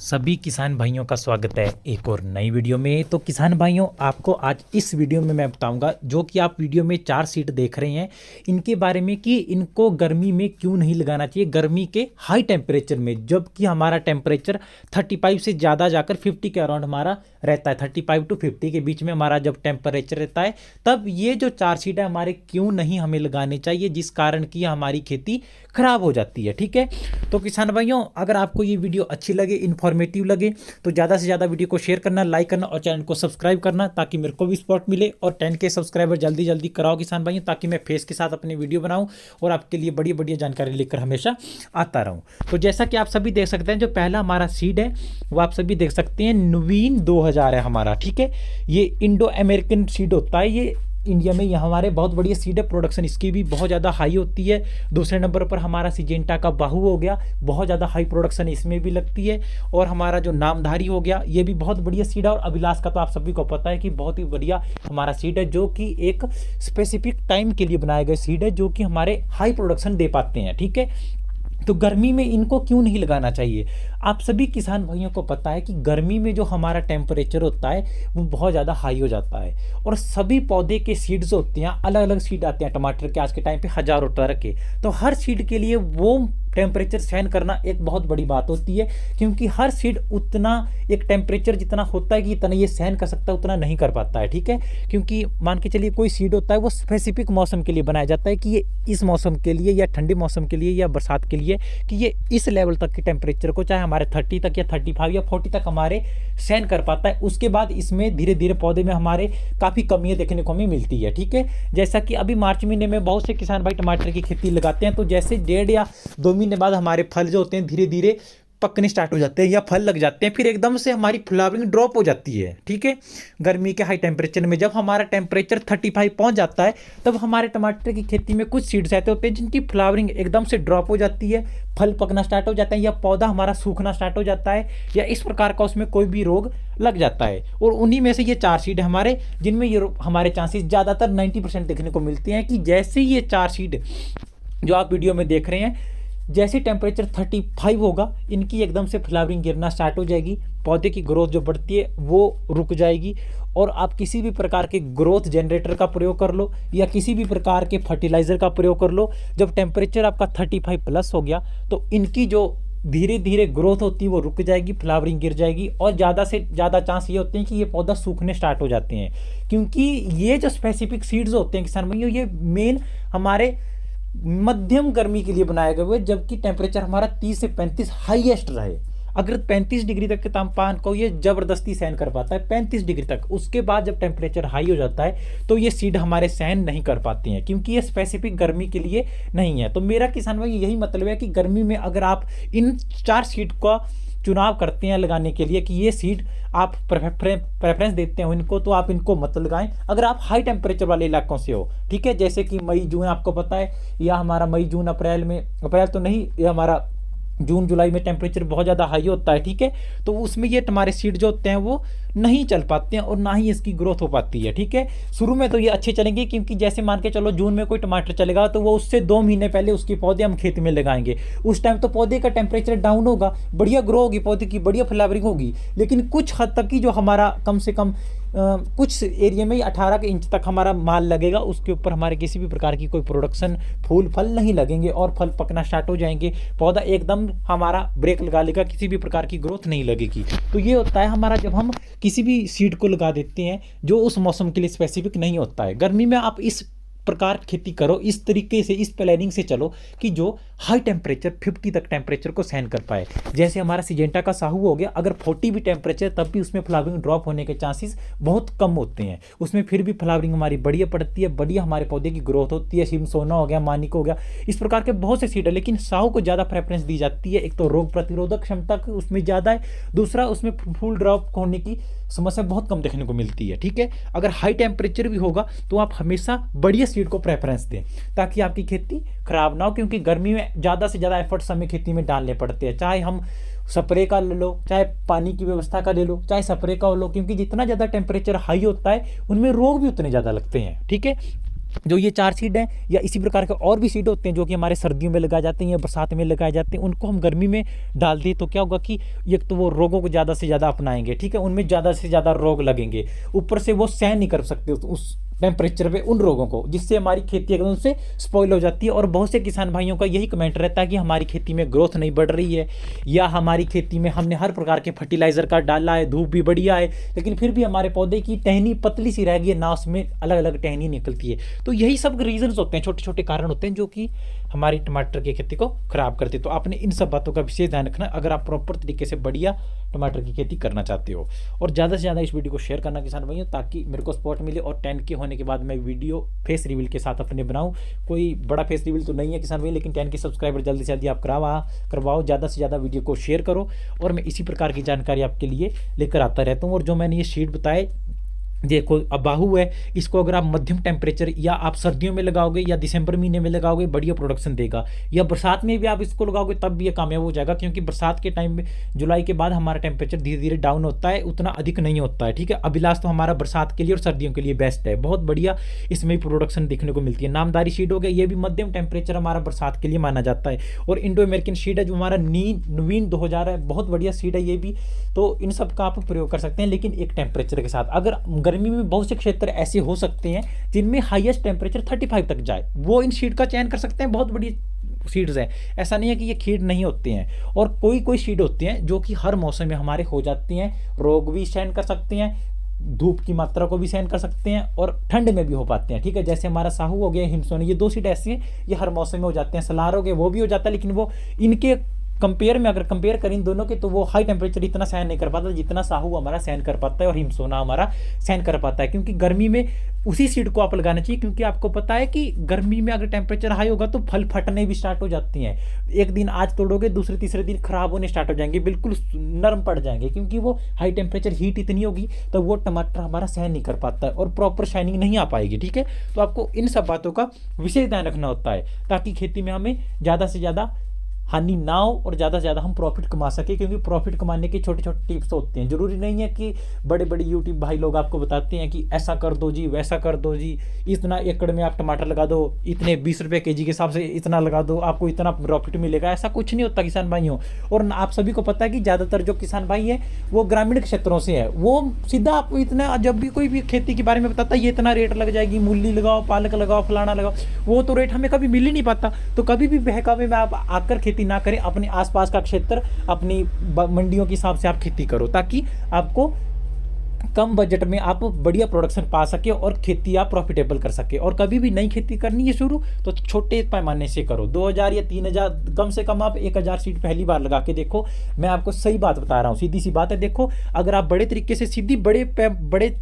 सभी किसान भाइयों का स्वागत है एक और नई वीडियो में। तो किसान भाइयों, आपको आज इस वीडियो में मैं बताऊंगा, जो कि आप वीडियो में 4 सीड देख रहे हैं, इनके बारे में कि इनको गर्मी में क्यों नहीं लगाना चाहिए, गर्मी के हाई टेम्परेचर में, जबकि हमारा टेम्परेचर 35 से ज़्यादा जाकर 50 के अराउंड हमारा रहता है। 35 to 50 के बीच में हमारा जब टेम्परेचर रहता है, तब ये जो 4 सीड है हमारे क्यों नहीं हमें लगाने चाहिए, जिस कारण की हमारी खेती खराब हो जाती है। ठीक है, तो किसान भाइयों, अगर आपको ये वीडियो अच्छी लगे, इन्फॉर्मेटिव लगे, तो ज़्यादा से ज़्यादा वीडियो को शेयर करना, लाइक करना और चैनल को सब्सक्राइब करना, ताकि मेरे को भी सपोर्ट मिले। और 10K सब्सक्राइबर जल्दी जल्दी कराओ किसान भाइयों, ताकि मैं फेस के साथ अपनी वीडियो बनाऊं और आपके लिए बड़ी बढ़िया जानकारी लेकर हमेशा आता रहूं। तो जैसा कि आप सभी देख सकते हैं, जो पहला हमारा सीड है वो आप सभी देख सकते हैं, नवीन 2000 है हमारा। ठीक है, ये इंडो अमेरिकन सीड होता है, ये इंडिया में ये हमारे बहुत बढ़िया सीड है, प्रोडक्शन इसकी भी बहुत ज़्यादा हाई होती है। दूसरे नंबर पर हमारा सिजेंटा का बाहु हो गया, बहुत ज़्यादा हाई प्रोडक्शन इसमें भी लगती है। और हमारा जो नामधारी हो गया, ये भी बहुत बढ़िया सीड है। और अभिलाष का तो आप सभी को पता है कि बहुत ही बढ़िया हमारा सीड है, जो कि एक स्पेसिफिक टाइम के लिए बनाए गए सीड है, जो कि हमारे हाई प्रोडक्शन दे पाते हैं। ठीक है, तो गर्मी में इनको क्यों नहीं लगाना चाहिए? आप सभी किसान भाइयों को पता है कि गर्मी में जो हमारा टेम्परेचर होता है वो बहुत ज़्यादा हाई हो जाता है, और सभी पौधे के सीड्स होते हैं, अलग अलग सीड आते हैं टमाटर के आज के टाइम पे हज़ारों तरह के। तो हर सीड के लिए वो टेम्परेचर सहन करना एक बहुत बड़ी बात होती है, क्योंकि हर सीड उतना एक टेम्परेचर जितना होता है कि इतना ये सहन कर सकता है, उतना नहीं कर पाता है। ठीक है, क्योंकि मान के चलिए कोई सीड होता है वो स्पेसिफिक मौसम के लिए बनाया जाता है, कि ये इस मौसम के लिए या ठंडे मौसम के लिए या बरसात के लिए, कि ये इस लेवल तक के टेम्परेचर को, चाहे हमारे 30 तक या 35 या 40 तक हमारे सहन कर पाता है। उसके बाद इसमें धीरे धीरे पौधे में हमारे काफ़ी कमियां देखने को हमें मिलती है। ठीक है, जैसा कि अभी मार्च महीने में बहुत से किसान भाई टमाटर की खेती लगाते हैं, तो जैसे 1.5 या 2 महीने बाद हमारे फल जो होते हैं धीरे धीरे पकने स्टार्ट हो जाते हैं या फल लग जाते हैं, फिर एकदम से हमारी फ्लावरिंग ड्रॉप हो जाती है। ठीक है, गर्मी के हाई टेम्परेचर में जब हमारा टेम्परेचर 35 पहुंच जाता है, तब हमारे टमाटर की खेती में कुछ सीड्स ऐसे होते हैं जिनकी फ्लावरिंग एकदम से ड्रॉप हो जाती है, फल पकना स्टार्ट हो जाता है, या पौधा हमारा सूखना स्टार्ट हो जाता है, या इस प्रकार का उसमें कोई भी रोग लग जाता है। और उन्हीं में से ये 4 सीड हमारे, जिनमें ये हमारे चांसेस ज़्यादातर 90% देखने को मिलते हैं, कि जैसे ये 4 सीड जो आप वीडियो में देख रहे हैं, जैसे टेम्परेचर 35 होगा, इनकी एकदम से फ्लावरिंग गिरना स्टार्ट हो जाएगी, पौधे की ग्रोथ जो बढ़ती है वो रुक जाएगी। और आप किसी भी प्रकार के ग्रोथ जनरेटर का प्रयोग कर लो, या किसी भी प्रकार के फर्टिलाइज़र का प्रयोग कर लो, जब टेम्परेचर आपका 35 प्लस हो गया, तो इनकी जो धीरे धीरे ग्रोथ होती है वो रुक जाएगी, फ्लावरिंग गिर जाएगी, और ज़्यादा से ज़्यादा चांस ये होते हैं कि ये पौधा सूखने स्टार्ट हो जाते हैं। क्योंकि ये जो स्पेसिफिक सीड्स होते हैं किसान भाइयों, ये मेन हमारे मध्यम गर्मी के लिए बनाए गए हुए, जबकि टेम्परेचर हमारा 30 से 35 हाईएस्ट रहे। अगर 35 डिग्री तक के तापमान को ये जबरदस्ती सहन कर पाता है, 35 डिग्री तक, उसके बाद जब टेम्परेचर हाई हो जाता है तो ये सीड हमारे सहन नहीं कर पाती हैं, क्योंकि ये स्पेसिफिक गर्मी के लिए नहीं है। तो मेरा किसान भाई यही मतलब है कि गर्मी में अगर आप इन 4 सीड का चुनाव करते हैं लगाने के लिए, कि ये सीड आप प्रेफरेंस देते हो इनको, तो आप इनको मत लगाएं अगर आप हाई टेम्परेचर वाले इलाकों से हो। ठीक है, जैसे कि मई जून आपको पता है, या हमारा मई जून अप्रैल में, अप्रैल तो नहीं, ये हमारा जून जुलाई में टेम्परेचर बहुत ज़्यादा हाई होता है। ठीक है, तो उसमें ये हमारे सीड जो होते हैं वो नहीं चल पाते हैं, और ना ही इसकी ग्रोथ हो पाती है। ठीक है, शुरू में तो ये अच्छे चलेंगे, क्योंकि जैसे मान के चलो जून में कोई टमाटर चलेगा, तो वो उससे 2 महीने पहले उसके पौधे हम खेत में लगाएंगे। उस टाइम तो पौधे का टेम्परेचर डाउन होगा, बढ़िया ग्रो होगी पौधे की, बढ़िया फ्लावरिंग होगी, लेकिन कुछ हद तक की जो हमारा कम से कम कुछ एरिया में 18 इंच तक हमारा माल लगेगा, उसके ऊपर हमारे किसी भी प्रकार की कोई प्रोडक्शन फूल फल नहीं लगेंगे, और फल पकना स्टार्ट हो जाएंगे, पौधा एकदम हमारा ब्रेक लगा लेगा, किसी भी प्रकार की ग्रोथ नहीं लगेगी। तो ये होता है हमारा, जब हम किसी भी सीड को लगा देते हैं जो उस मौसम के लिए स्पेसिफिक नहीं होता है। गर्मी में आप इस प्रकार खेती करो, इस तरीके से, इस प्लानिंग से चलो कि जो हाई टेम्परेचर 50 तक टेम्परेचर को सहन कर पाए। जैसे हमारा सिजेंटा का साहू हो गया, अगर 40 भी टेम्परेचर, तब भी उसमें फ्लावरिंग ड्रॉप होने के चांसेस बहुत कम होते हैं, उसमें फिर भी फ्लावरिंग हमारी बढ़िया पड़ती है, बढ़िया हमारे पौधे की ग्रोथ होती है। सिमसोना हो गया, मानिक हो गया, इस प्रकार के बहुत से सीड है, लेकिन साहू को ज़्यादा प्रेफरेंस दी जाती है। एक तो रोग प्रतिरोधक क्षमता उसमें ज़्यादा है, दूसरा उसमें फूल ड्रॉप होने की समस्या बहुत कम देखने को मिलती है। ठीक है, अगर हाई टेम्परेचर भी होगा तो आप हमेशा बढ़िया सीड को प्रेफरेंस दें, ताकि आपकी खेती खराब ना हो, क्योंकि गर्मी में ज़्यादा से ज़्यादा एफर्ट्स हमें खेती में डालने पड़ते हैं, चाहे हम स्प्रे का ले लो, चाहे पानी की व्यवस्था का ले लो, चाहे स्प्रे का लो, क्योंकि जितना ज़्यादा टेम्परेचर हाई होता है उनमें रोग भी उतने ज़्यादा लगते हैं। ठीक है, जो ये 4 सीड हैं या इसी प्रकार के और भी सीड होते हैं जो कि हमारे सर्दियों में लगाए जाते हैं या बरसात में लगाए जाते हैं, उनको हम गर्मी में डाल दें तो क्या होगा कि एक तो वो रोगों को ज़्यादा से ज़्यादा अपनाएंगे, ठीक है, उनमें ज़्यादा से ज़्यादा रोग लगेंगे, ऊपर से वो सहन नहीं कर सकते उस टेम्परेचर पे उन रोगों को, जिससे हमारी खेती एकदम से स्पॉइल हो जाती है। और बहुत से किसान भाइयों का यही कमेंट रहता है कि हमारी खेती में ग्रोथ नहीं बढ़ रही है, या हमारी खेती में हमने हर प्रकार के फर्टिलाइजर का डाला है, धूप भी बढ़िया है, लेकिन फिर भी हमारे पौधे की टहनी पतली सी रह गई है, ना उसमें अलग अलग टहनी निकलती है। तो यही सब रीजंस होते हैं, छोटे छोटे कारण होते हैं जो कि हमारी टमाटर की खेती को खराब करते हैं। तो आपने इन सब बातों का विशेष ध्यान रखना अगर आप प्रॉपर तरीके से बढ़िया टमाटर की खेती करना चाहते हो। और ज़्यादा से ज़्यादा इस वीडियो को शेयर करना किसान भाइयों, ताकि मेरे को सपोर्ट मिले और 10K होने के बाद मैं वीडियो फेस रिवील के साथ अपने बनाऊं। कोई बड़ा फेस रिवील तो नहीं है किसान भाई, लेकिन 10K सब्सक्राइबर जल्दी से जल्दी आप करवाओ, ज़्यादा से ज़्यादा वीडियो को शेयर करो, और मैं इसी प्रकार की जानकारी आपके लिए लेकर आता रहता हूँ। और जो मैंने ये शीट बताए, देखो अब बाहु है, इसको अगर आप मध्यम टेम्परेचर या आप सर्दियों में लगाओगे या दिसंबर महीने में लगाओगे बढ़िया प्रोडक्शन देगा, या बरसात में भी आप इसको लगाओगे तब भी ये कामयाब हो जाएगा, क्योंकि बरसात के टाइम में जुलाई के बाद हमारा टेम्परेचर धीरे धीरे डाउन होता है, उतना अधिक नहीं होता है, ठीक है। अभिलाष तो हमारा बरसात के लिए और सर्दियों के लिए बेस्ट है, बहुत बढ़िया इसमें प्रोडक्शन देखने को मिलती है। नामदारी शीड हो गया, ये भी मध्यम टेम्परेचर हमारा बरसात के लिए माना जाता है। और इंडो अमेरिकन शीड है जो हमारा नवीन 2000 है, बहुत बढ़िया शीड है ये भी। तो इन सब का आप प्रयोग कर सकते हैं, लेकिन एक टेम्परेचर के साथ। अगर गर्मी में बहुत से क्षेत्र ऐसे हो सकते हैं जिनमें हाईएस्ट टेम्परेचर 35 तक जाए, वो इन शीड का चयन कर सकते हैं, बहुत बड़ी सीड्स हैं, ऐसा नहीं है कि ये शीड नहीं होते हैं। और कोई सीड होते हैं जो कि हर मौसम में हमारे हो जाती हैं, रोग भी सहन कर सकते हैं, धूप की मात्रा को भी सहन कर सकते हैं, और ठंड में भी हो पाते हैं, ठीक है। जैसे हमारा साहू हो गया, हिमसोनी, ये 2 सीड ऐसी हैं, ये हर मौसम में हो जाते हैं। सलार हो गए, वो भी हो जाता है, लेकिन वो इनके कंपेयर में अगर कंपेयर करें इन दोनों के, तो वो हाई टेम्परेचर इतना सहन नहीं कर पाता जितना साहू हमारा सहन कर पाता है और हिमसोना हमारा सहन कर पाता है। क्योंकि गर्मी में उसी सीड को आप लगाना चाहिए, क्योंकि आपको पता है कि गर्मी में अगर टेम्परेचर हाई होगा तो फल फटने भी स्टार्ट हो जाती हैं। एक दिन आज तोड़ोगे, दूसरे तीसरे दिन खराब होने स्टार्ट हो जाएंगे, बिल्कुल नरम पड़ जाएंगे, क्योंकि वो हाई टेम्परेचर हीट इतनी होगी तो वो टमाटर हमारा सहन नहीं कर पाता है और प्रॉपर शाइनिंग नहीं आ पाएगी, ठीक है। तो आपको इन सब बातों का विशेष ध्यान रखना होता है, ताकि खेती में हमें ज़्यादा से ज़्यादा हानि ना हो और ज़्यादा से ज़्यादा हम प्रॉफिट कमा सके। क्योंकि प्रॉफिट कमाने के छोटे छोटे टिप्स होते हैं, जरूरी नहीं है कि बड़े बड़े यूट्यूब भाई लोग आपको बताते हैं कि ऐसा कर दो जी, वैसा कर दो जी, इतना एकड़ में आप टमाटर लगा दो, इतने 20 रुपये kg के हिसाब से इतना लगा दो, आपको इतना प्रॉफिट मिलेगा। ऐसा कुछ नहीं होता किसान भाइयों। और आप सभी को पता है कि ज़्यादातर जो किसान भाई है वो ग्रामीण क्षेत्रों से है, वो सीधा आपको इतना, जब भी कोई भी खेती के बारे में बताता है ये इतना रेट लग जाएगी, मूली लगाओ, पालक लगाओ, फलाना लगाओ, वो तो रेट हमें कभी मिल ही नहीं पाता। तो कभी भी बहकावे में आप आकर खेती ना करें, अपने आसपास का क्षेत्र अपनी मंडियों के हिसाब से आप खेती करो, ताकि आपको कम बजट में आप बढ़िया प्रोडक्शन पा सके और खेती आप प्रॉफिटेबल कर सके। और कभी भी नई खेती करनी है शुरू, तो छोटे पैमाने से करो, 2000 या 3000, कम से कम आप 1000 सीड पहली बार लगा के देखो। मैं आपको सही बात बता रहा हूँ, सीधी सी बात है। देखो अगर आप बड़े तरीके से सीधी बड़े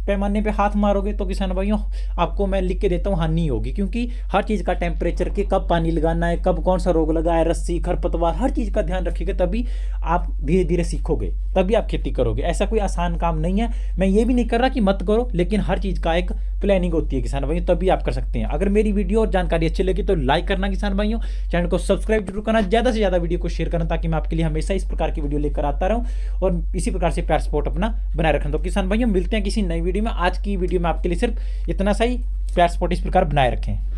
पैमाने पे हाथ मारोगे तो किसान भाइयों आपको मैं लिख के देता हूँ हानि होगी, क्योंकि हर चीज़ का टेम्परेचर के कब पानी लगाना है, कब कौन सा रोग लगा है, रस्सी, खरपतवार, हर चीज़ का ध्यान रखिएगा, तभी आप धीरे धीरे सीखोगे, तभी आप खेती करोगे। ऐसा कोई आसान काम नहीं है। मैं ये भी नहीं कर रहा कि मत करो, लेकिन हर चीज़ का एक प्लानिंग होती है किसान भाइयों, तभी आप कर सकते हैं। अगर मेरी वीडियो और जानकारी अच्छी लगी तो लाइक करना किसान भाइयों, चैनल को सब्सक्राइब जरूर करना, ज़्यादा से ज़्यादा वीडियो को शेयर करना, ताकि मैं आपके लिए हमेशा इस प्रकार की वीडियो लेकर आता रहूँ और इसी प्रकार से प्यार सपोर्ट अपना बनाए रखना। तो किसान भाइयों मिलते हैं किसी नई वीडियो में। आज की वीडियो में आपके लिए सिर्फ इतना सा ही, प्यार सपोर्ट इस प्रकार बनाए रखें।